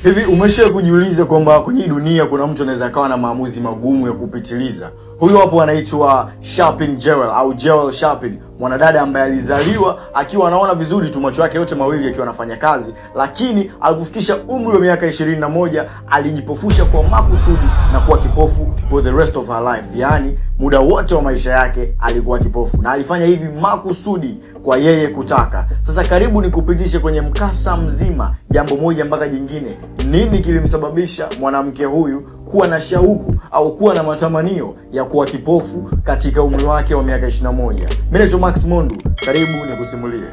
Hivi umesha kujiuliza kwamba kwenye dunia kuna mtu anaweza kawa na maamuzi magumu ya kupitiliza? Huyo hapo anaitwa Sharping Jerrel au Jerrel Sharping, mwanadada ambaye alizaliwa akiwa anaona vizuri tu, macho yake yote mawili akiwa anafanya kazi, lakini alipofikisha umri wa miaka 21 alijipofusha kwa makusudi na kuwa kipofu for the rest of her life. Yani muda wote wa maisha yake alikuwa kipofu, na alifanya hivi makusudi kwa yeye kutaka. Sasa karibu nikupitishe kwenye mkasa mzima, jambo moja mpaka jingine. Nini kilimsababisha mwanamke huyu kuwa na shauku au kuwa na matamanio ya kuwa kipofu katika umri wake wa miaka 21? Mimi ni Max Mondu, karibu nikusimulie.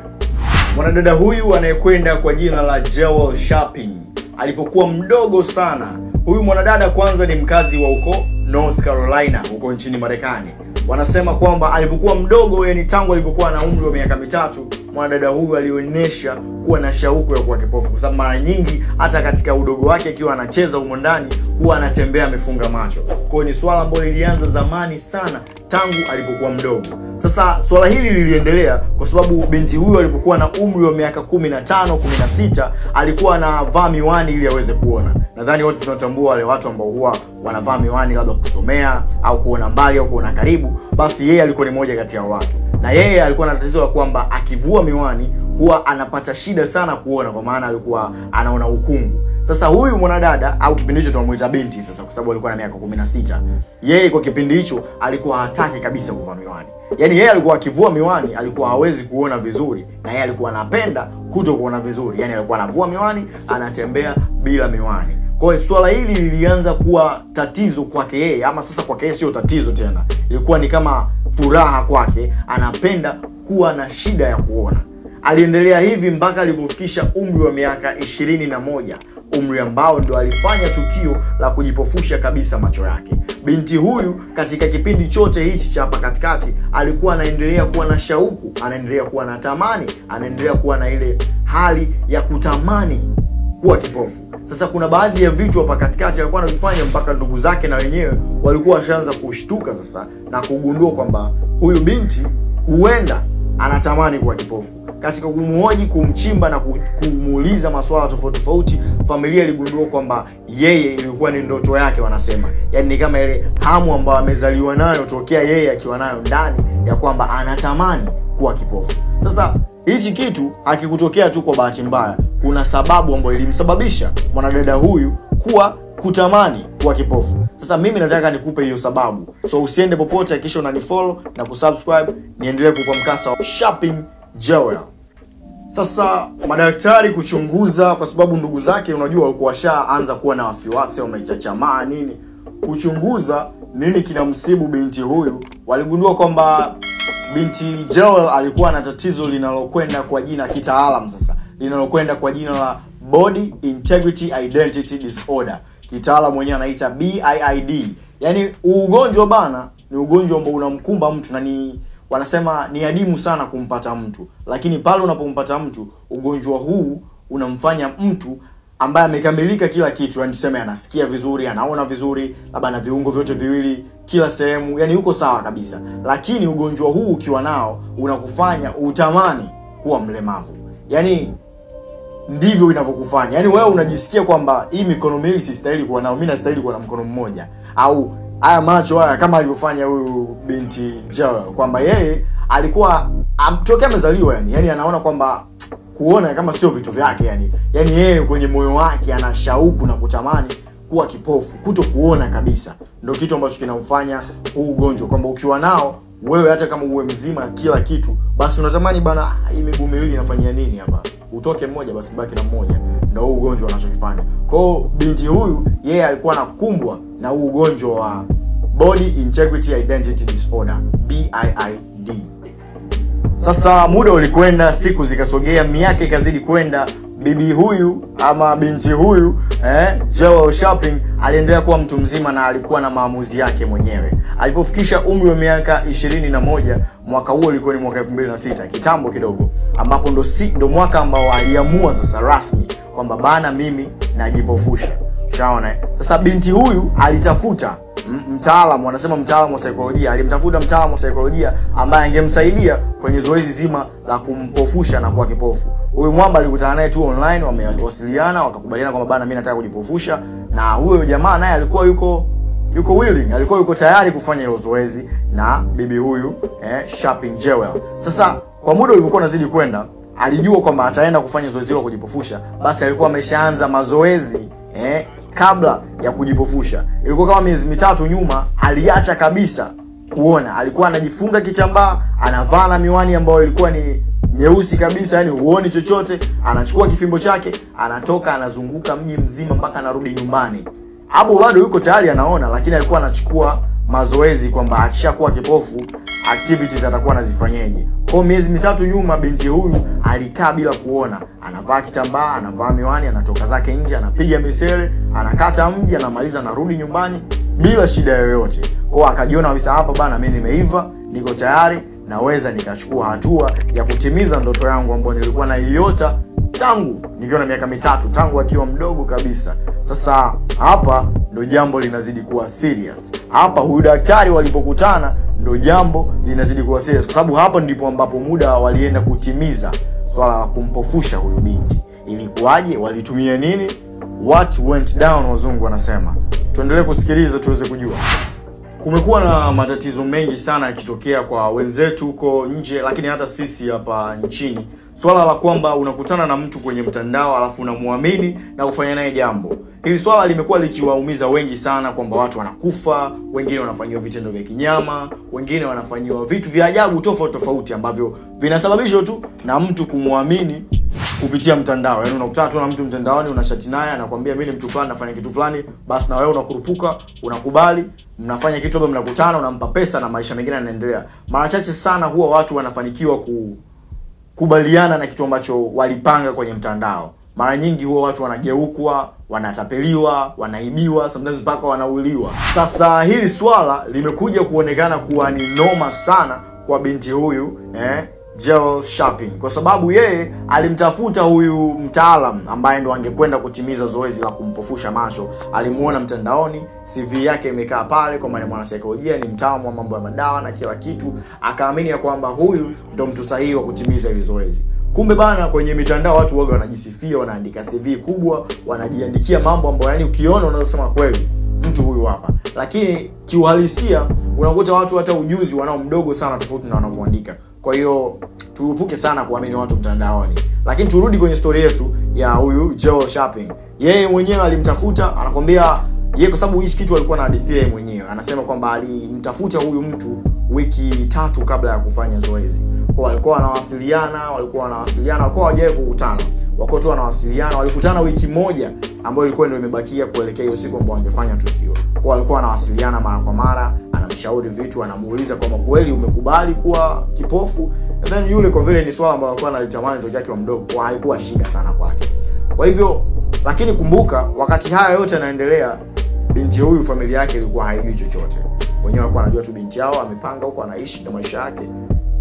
Mwanadada huyu anayekwenda kwa jina la Jerrel Sharping alipokuwa mdogo sana. Huyu mwanadada kwanza ni mkazi wa huko North Carolina, huko nchini Marekani. Wanasema kwamba alipokuwa mdogo, yani tangu alipokuwa na umri wa miaka 3, mwanadada huyu alionyesha kuwa na shauku ya kuwa kipofu, kwa sababu mara nyingi hata katika udogo wake akiwa anacheza huko ndani huwa anatembea amefunga macho. Kwa hiyo ni swala ambalo lilianza zamani sana, tangu alipokuwa mdogo. Sasa swala hili liliendelea kwa sababu binti huyu alipokuwa na umri wa miaka 15, 16 alikuwa anavaa miwani ili aweze kuona. Nadhani wote tunatambua wale watu ambao huwa wanavaa miwani labda kusomea au kuona mbali au kuona karibu. Basi yeye alikuwa ni mmoja kati ya watu, na yeye alikuwa na tatizo la kwamba akivua miwani huwa anapata shida sana kuona, kwa maana alikuwa anaona ukungu. Sasa huyu mwanadada au kipindi hicho tunamuita binti sasa, kwa sababu alikuwa na miaka 16, yeye kwa kipindi hicho alikuwa hataki kabisa kuvaa miwani. Yani yeye alikuwa akivua miwani alikuwa hawezi kuona vizuri, na yeye alikuwa anapenda kutokuona vizuri. Yani alikuwa anavua miwani, anatembea bila miwani. Kwa hiyo swala hili lilianza kuwa tatizo kwake yeye, ama sasa kwake yeye sio tatizo tena, ilikuwa ni kama furaha kwake, anapenda kuwa na shida ya kuona. Aliendelea hivi mpaka alipofikisha umri wa miaka 21, umri ambao ndo alifanya tukio la kujipofusha kabisa macho yake. Binti huyu katika kipindi chote hichi cha hapa katikati alikuwa anaendelea kuwa na shauku, anaendelea kuwa na tamani, anaendelea kuwa na ile hali ya kutamani kuwa kipofu. Sasa kuna baadhi ya vitu hapa katikati alikuwa anavifanya mpaka ndugu zake na wenyewe walikuwa washaanza kushtuka sasa na kugundua kwamba huyu binti huenda anatamani kuwa kipofu. Katika kumhoji, kumchimba na kumuuliza maswala tofauti tofauti, familia iligundua kwamba yeye ilikuwa ni ndoto yake, wanasema. Yani ni kama ile hamu ambayo amezaliwa nayo tokea yeye akiwa nayo ndani ya kwamba anatamani kuwa kipofu. Sasa hichi kitu hakikutokea tu kwa bahati mbaya. Kuna sababu ambayo ilimsababisha mwanadada huyu kutamani kuwa kipofu. Sasa mimi nataka nikupe hiyo sababu. So usiende popote, hakikisha unanifollow na kusubscribe, niendelee kukupa mkasa wa Sharping Jerrel. Sasa madaktari kuchunguza, kwa sababu ndugu zake unajua walikuwa washaanza kuwa na wasiwasi, wamechachamaa nini, kuchunguza nini kinamsibu binti huyu, waligundua kwamba binti Jerrel alikuwa na tatizo linalokwenda kwa jina kitaalamu sasa, linalokwenda kwa jina la Body Integrity Identity Disorder. Kitaalamu mwenyewe anaita BIID. Yani ugonjwa bana ni ugonjwa ambao unamkumba mtu, na wanasema ni adimu sana kumpata mtu, lakini pale unapompata mtu, ugonjwa huu unamfanya mtu ambaye amekamilika kila kitu, yani tuseme anasikia vizuri, anaona vizuri, labda na viungo vyote viwili kila sehemu, yani yuko sawa kabisa. Lakini ugonjwa huu ukiwa nao unakufanya utamani kuwa mlemavu. Yani ndivyo inavyokufanya. Yani wewe unajisikia kwamba hii mikono miwili sistahili kuwa nao, mimi nastahili kuwa na mkono mmoja, au haya macho haya kama alivyofanya huyu binti Jerrel, kwamba yeye alikuwa tokea amezaliwa yani anaona kwamba kuona kama sio vitu vyake, yani yeye kwenye moyo wake ana shauku na kutamani kuwa kipofu, kuto kuona kabisa. Ndio kitu ambacho kinamfanya huu ugonjwa, kwamba ukiwa nao wewe hata kama uwe mzima kila kitu, basi unatamani bana, hii miguu miwili inafanyia nini hapa, utoke mmoja basi baki na mmoja. Ndio huu ugonjwa anachokifanya. Kwa hiyo binti huyu yeye alikuwa anakumbwa na huu ugonjwa wa Body Integrity Identity Disorder, BIID. Sasa muda ulikwenda, siku zikasogea, miaka ikazidi kwenda. Bibi huyu ama binti huyu Jerrel Sharping aliendelea kuwa mtu mzima na alikuwa na maamuzi yake mwenyewe. Alipofikisha umri wa miaka 21, mwaka huo ulikuwa ni mwaka 2006, kitambo kidogo, ambapo ndo mwaka ambao aliamua sasa rasmi kwamba bana, mimi najipofusha. Shaona. Sasa binti huyu alitafuta mtaalamu, wanasema mtaalamu wa saikolojia, alimtafuta mtaalamu wa saikolojia ambaye angemsaidia kwenye zoezi zima la kumpofusha na kuwa kipofu. Huyu mwamba alikutana naye tu online, wamewasiliana wakakubaliana kwamba bana mimi nataka kujipofusha, na huyo jamaa naye alikuwa yuko willing, alikuwa yuko tayari kufanya hilo zoezi na bibi huyu Sharping Jewel. Sasa kwa muda ulivyokuwa unazidi kwenda, alijua kwamba ataenda kufanya zoezi hilo kujipofusha, basi alikuwa ameshaanza mazoezi kabla ya kujipofusha. Ilikuwa kama miezi 3 nyuma aliacha kabisa kuona. Alikuwa anajifunga kitambaa, anavaa na miwani ambayo ilikuwa ni nyeusi kabisa, yani huoni chochote. Anachukua kifimbo chake, anatoka anazunguka mji mzima mpaka anarudi nyumbani. Hapo bado yuko tayari anaona, lakini alikuwa anachukua mazoezi kwamba akishakuwa kipofu activities atakuwa anazifanyaje. Kwa miezi 3 nyuma binti huyu alikaa bila kuona. Anavaa kitambaa, anavaa miwani, anatoka zake nje, anapiga misele, anakata mji, anamaliza, anarudi nyumbani bila shida yoyote. Kwa akajiona kabisa hapa bana mimi nimeiva, niko tayari, naweza nikachukua hatua ya kutimiza ndoto yangu ambayo nilikuwa naiota tangu nikiwa na miaka 3, tangu akiwa mdogo kabisa. Sasa hapa ndo jambo linazidi kuwa serious. Hapa huyu daktari walipokutana ndo jambo linazidi kuwa serious, kwa sababu hapa ndipo ambapo muda walienda kutimiza swala la kumpofusha huyu binti. Ilikuwaje? Walitumia nini? What went down, wazungu wanasema. Tuendelee kusikiliza tuweze kujua. Kumekuwa na matatizo mengi sana yakitokea kwa wenzetu huko nje, lakini hata sisi hapa nchini. Swala la kwamba unakutana na mtu kwenye mtandao alafu unamuamini na kufanya naye jambo. Hili swala limekuwa likiwaumiza wengi sana, kwamba watu wanakufa, wengine wanafanywa vitendo vya kinyama, wengine wanafanywa vitu vya ajabu tofauti ambavyo vinasababishwa tu na mtu kumuamini kupitia mtandao. Yaani unakutana tu na mtu mtandaoni, unashati naye, anakuambia mimi ni mtu fulani nafanya kitu fulani, basi na wewe unakurupuka, unakubali, mnafanya kitu hapo, mnakutana, unampa pesa na maisha mengine yanaendelea. Mara chache sana huwa watu wanafanikiwa kubaliana na kitu ambacho walipanga kwenye mtandao. Mara nyingi huwa watu wanageukwa, wanatapeliwa, wanaibiwa, sometimes mpaka wanauliwa. Sasa hili swala limekuja kuonekana kuwa ni noma sana kwa binti huyu Jewel Sharping, kwa sababu yeye alimtafuta huyu mtaalamu ambaye ndo angekwenda kutimiza zoezi la kumpofusha macho. Alimuona mtandaoni, CV yake imekaa pale kwa maana mwana saikolojia, ni mtaalamu wa mambo ya madawa na kila kitu. Akaamini ya kwamba huyu ndo mtu sahihi wa kutimiza hili zoezi. Kumbe bana, kwenye mitandao watu waga wanajisifia, wanaandika CV kubwa, wanajiandikia mambo ambayo yani ukiona unasema kweli mtu huyu hapa. Lakini kiuhalisia unakuta watu hata ujuzi wanao mdogo sana tofauti na wanavyoandika. Kwa hiyo tuepuke sana kuamini watu mtandaoni. Lakini turudi kwenye story yetu ya huyu Jewel Sharping. Yeye mwenyewe alimtafuta, anakuambia yeye kwa sababu hichi kitu alikuwa anahadithia yeye mwenyewe. Anasema kwamba alimtafuta huyu mtu wiki 3 kabla ya kufanya zoezi. Kwa walikuwa wanawasiliana, walikuwa hawajawahi kukutana. Wako tu wanawasiliana, walikutana wiki moja ambayo ilikuwa ndio imebakia kuelekea hiyo siku ambayo wangefanya tukio. Kwa walikuwa wanawasiliana mara kwa mara, anamshauri vitu, anamuuliza kama kweli umekubali kuwa kipofu. And then yule kwa vile ni swala ambalo alikuwa analitamani toka akiwa mdogo, kwa haikuwa shida sana kwake. Kwa hivyo, lakini kumbuka wakati haya yote yanaendelea, binti huyu familia yake ilikuwa haijui chochote. Wenyewe walikuwa wanajua tu binti yao amepanga huko, anaishi na maisha yake,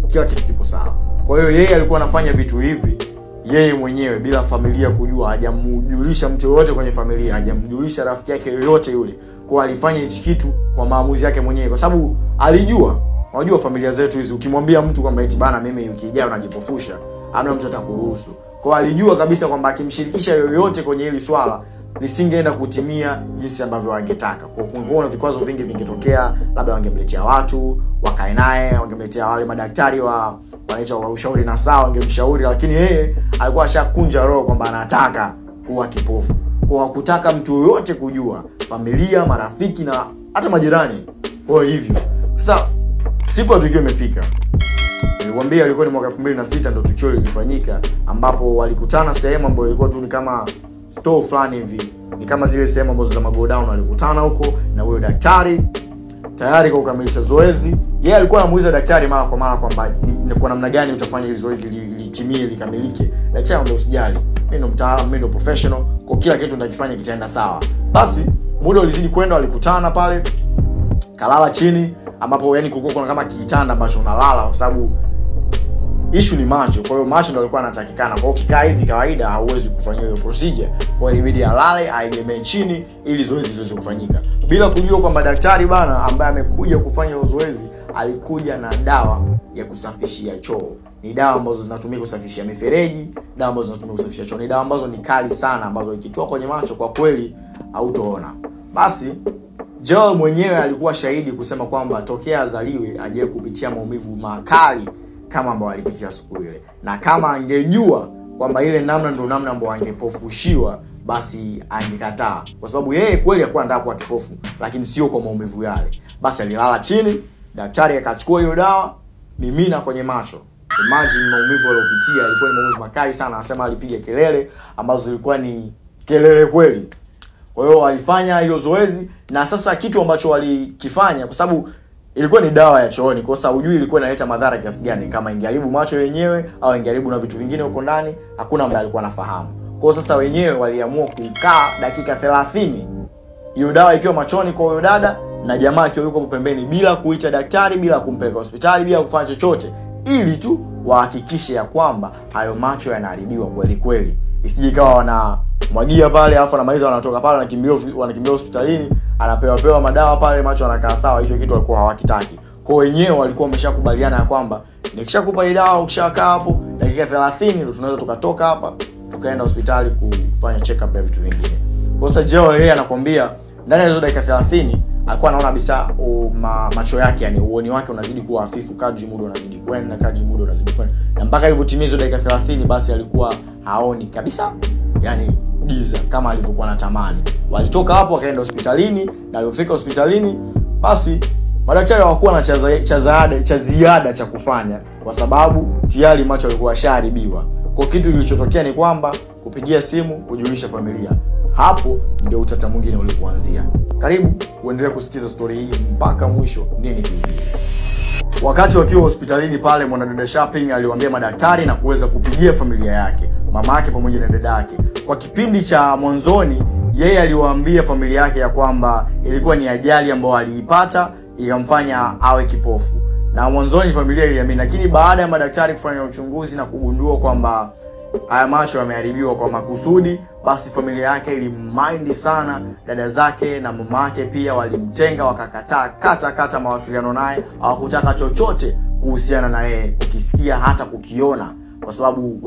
kila kitu kipo sawa. Kwa hiyo yeye alikuwa anafanya vitu hivi yeye mwenyewe bila familia kujua, hajamjulisha mtu yoyote kwenye familia, hajamjulisha rafiki yake yoyote yule. Kwa alifanya hichi kitu kwa maamuzi yake mwenyewe, kwa sababu alijua, unajua familia zetu hizi ukimwambia mtu kwamba eti bana mimi wiki ijayo najipofusha, hamna mtu atakuruhusu. Kwa alijua kabisa kwamba akimshirikisha yoyote kwenye hili swala lisingeenda kutimia jinsi ambavyo wangetaka. Kwa kuona vikwazo vingi vingetokea, labda wangemletea watu wakae naye, wangemletea wale madaktari wanaita wa ushauri na sawa, wangemshauri, lakini yeye alikuwa ashakunja roho kwamba anataka kuwa kipofu. Kwa kutaka mtu yoyote kujua, familia, marafiki na hata majirani. Kwa hivyo sasa siku ya tukio imefika. Nilikwambia ilikuwa ni mwaka 2006 ndio tukio lilifanyika, ambapo walikutana sehemu ambayo ilikuwa tu ni kama store fulani hivi, ni kama zile sehemu ambazo za magodown. Walikutana huko na huyo daktari tayari kwa kukamilisha zoezi. Yeye alikuwa anamuuliza daktari mara kwa mara kwamba ni kwa namna gani utafanya hili zoezi litimie, likamilike. Daktari anamwambia usijali, mimi ndo mtaalamu, mimi ndo professional, kwa kila kitu nitakifanya kitaenda sawa. Basi muda ulizidi kwenda, walikutana pale, kalala chini, ambapo yani kulikuwa kuna kama kitanda ambacho unalala, kwa sababu issue ni macho. Kwa hiyo macho ndio alikuwa anatakikana. Kwa hiyo kikaa hivi kawaida hauwezi kufanyia hiyo procedure. Kwa hiyo ilibidi alale, aegemee chini ili zoezi liweze kufanyika. Bila kujua kwamba daktari bana ambaye amekuja kufanya zoezi alikuja na dawa ya kusafishia choo. Ni dawa ambazo zinatumika kusafishia mifereji, dawa ambazo zinatumika kusafishia choo. Ni dawa ambazo ni kali sana, ambazo ikitoa kwenye macho kwa kweli hautoona. Basi Joel mwenyewe alikuwa shahidi kusema kwamba tokea azaliwe aje kupitia maumivu makali kama ambao alipitia siku ile. Na kama angejua kwamba ile namna ndio namna ambayo angepofushiwa, basi angekataa. Kwa sababu yeye kweli alikuwa anataka kuwa kipofu, lakini sio kwa maumivu yale. Basi alilala chini, daktari akachukua hiyo dawa, mimina kwenye macho. Imagine maumivu aliyopitia, alikuwa ni maumivu makali sana. Anasema alipiga kelele ambazo zilikuwa ni kelele kweli. Kwa hiyo walifanya hiyo zoezi, na sasa kitu ambacho walikifanya, kwa sababu ilikuwa ni dawa ya chooni, kwa sababu hujui ilikuwa inaleta madhara kiasi gani, kama ingeharibu macho yenyewe au ingeharibu na vitu vingine huko ndani, hakuna mtu alikuwa anafahamu. Kwa hiyo sasa wenyewe waliamua kukaa dakika 30 hiyo dawa ikiwa machoni kwa huyo dada, na jamaa akiwa yuko pembeni, bila kuita daktari, bila kumpeleka hospitali, bila kufanya chochote, ili tu wahakikishe ya kwamba hayo macho yanaharibiwa kweli kweli. Isije ikawa wanamwagia pale alafu anamaliza wanatoka pale wanakimbia hospitalini, anapewa madawa pale, macho yanakaa sawa. Hicho kitu walikuwa hawakitaki. Kwa wenyewe walikuwa wameshakubaliana ya kwamba nikishakupa ile dawa, ukishakaa hapo dakika 30 ndio tunaweza tukatoka hapa tukaenda hospitali kufanya check up ya vitu vingine. Kwa sasa Joel yeye anakuambia ndani ya hizo dakika 30 alikuwa anaona kabisa macho yake, yani uoni wake unazidi kuwa hafifu kadri muda unazidi kwenda, na mpaka alivyotimiza dakika 30 basi alikuwa haoni kabisa, yani giza kama alivyokuwa anatamani. Walitoka hapo wakaenda hospitalini, na alipofika hospitalini basi madaktari hawakuwa na cha ziada cha kufanya, kwa sababu tayari macho yalikuwa yashaharibiwa. Kwa kitu kilichotokea ni kwamba kupigia simu kujulisha familia. Hapo ndio utata mwingine ulipoanzia. Karibu uendelee kusikiza story hii mpaka mwisho nini kilitokea. Wakati wakiwa hospitalini pale, mwanadada Shopping aliwaambia madaktari na kuweza kupigia familia yake, mama yake pamoja na dada yake. Kwa kipindi cha mwanzoni yeye aliwaambia familia yake ya kwamba ilikuwa ni ajali ambayo aliipata ikamfanya awe kipofu. Na mwanzoni familia iliamini, lakini baada ya madaktari kufanya uchunguzi na kugundua kwamba haya macho yameharibiwa kwa makusudi, basi familia yake ilimind sana. Dada zake na mama yake pia walimtenga, wakakataa kata mawasiliano naye, hawakutaka chochote kuhusiana na yeye, kukisikia hata kukiona, kwa sababu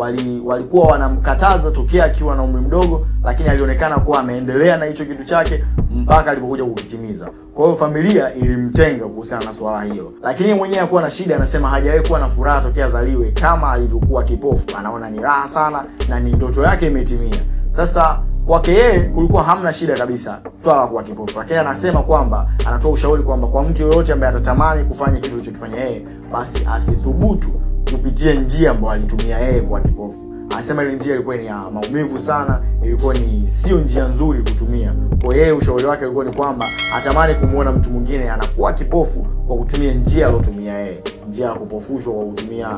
walikuwa wanamkataza tokea akiwa na umri mdogo, lakini alionekana kuwa ameendelea na hicho kitu chake mpaka alipokuja kukitimiza. Kwa hiyo familia ilimtenga kuhusiana na swala hilo. Lakini mwenyewe alikuwa na shida, anasema hajawahi kuwa na furaha tokea zaliwe kama alivyokuwa kipofu. Anaona ni raha sana na ni ndoto yake imetimia. Sasa kwake yeye kulikuwa hamna shida kabisa swala la kuwa kipofu. Lakini anasema kwamba anatoa ushauri kwamba kwa mtu yoyote ambaye atatamani kufanya kitu alichokifanya yeye, basi asithubutu kupitia njia ambayo alitumia yeye kwa kipofu. Anasema ile njia ilikuwa ni ya maumivu sana, ilikuwa ni sio njia nzuri kutumia. Kwa yeye ushauri wake ulikuwa ni kwamba atamani kumuona mtu mwingine anakuwa kipofu kwa kutumia njia aliyotumia yeye, njia ya kupofushwa kwa kutumia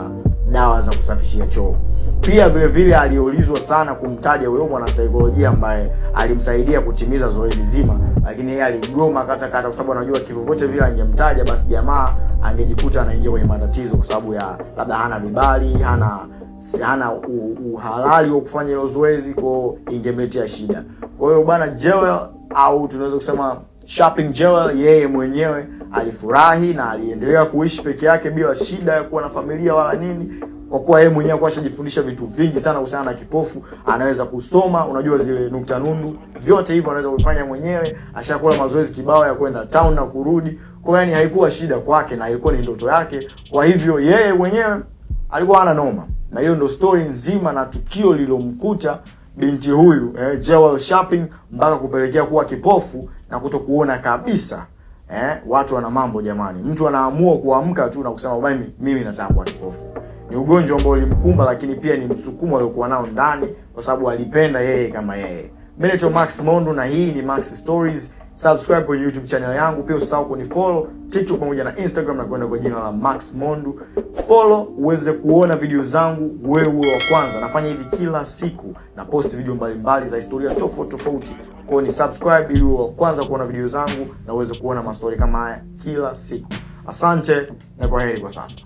dawa za kusafishia choo. Pia vile vile aliulizwa sana kumtaja huyo mwanasaikolojia ambaye alimsaidia kutimiza zoezi zima, lakini yeye aligoma kata kwa sababu anajua kivyovyote vile angemtaja basi jamaa angejikuta anaingia kwenye matatizo, kwa sababu ya labda hana vibali, hana uhalali wa kufanya hilo zoezi, kwa ingemletea shida. Kwa hiyo bwana Joel, au tunaweza kusema Shopping Joel, yeye mwenyewe alifurahi na aliendelea kuishi peke yake bila shida ya kuwa na familia wala nini, kwa kuwa yeye mwenyewe kwa ashajifundisha vitu vingi sana kuhusiana na kipofu. Anaweza kusoma, unajua zile nukta nundu, vyote hivyo anaweza kufanya mwenyewe. Ashakula mazoezi kibao ya kwenda town na kurudi. Kwa hiyo haikuwa shida kwake na ilikuwa ni ndoto yake. Kwa hivyo yeye mwenyewe alikuwa hana noma. Na hiyo ndio story nzima na tukio lilomkuta binti huyu Joel Shopping mpaka kupelekea kuwa kipofu na kutokuona kabisa. Watu wana mambo jamani. Mtu anaamua kuamka tu na kusema mimi nataka kuwa kipofu. Ni ugonjwa ambao ulimkumba, lakini pia ni msukumo aliokuwa nao ndani, kwa sababu alipenda yeye kama yeye. Mimi ni Max Mondo na hii ni Max Stories. Subscribe kwenye YouTube channel yangu, pia usisahau kunifollow TikTok pamoja na Instagram na kwenda kwa jina la Max Mondo. Follow uweze kuona video zangu wewe wa kwanza. Nafanya hivi kila siku na post video mbalimbali za historia tofauti. Kwa hiyo ni subscribe ili uwe wa kwanza kuona video zangu na uweze kuona mastori kama haya kila siku. Asante na kwaheri kwa sasa.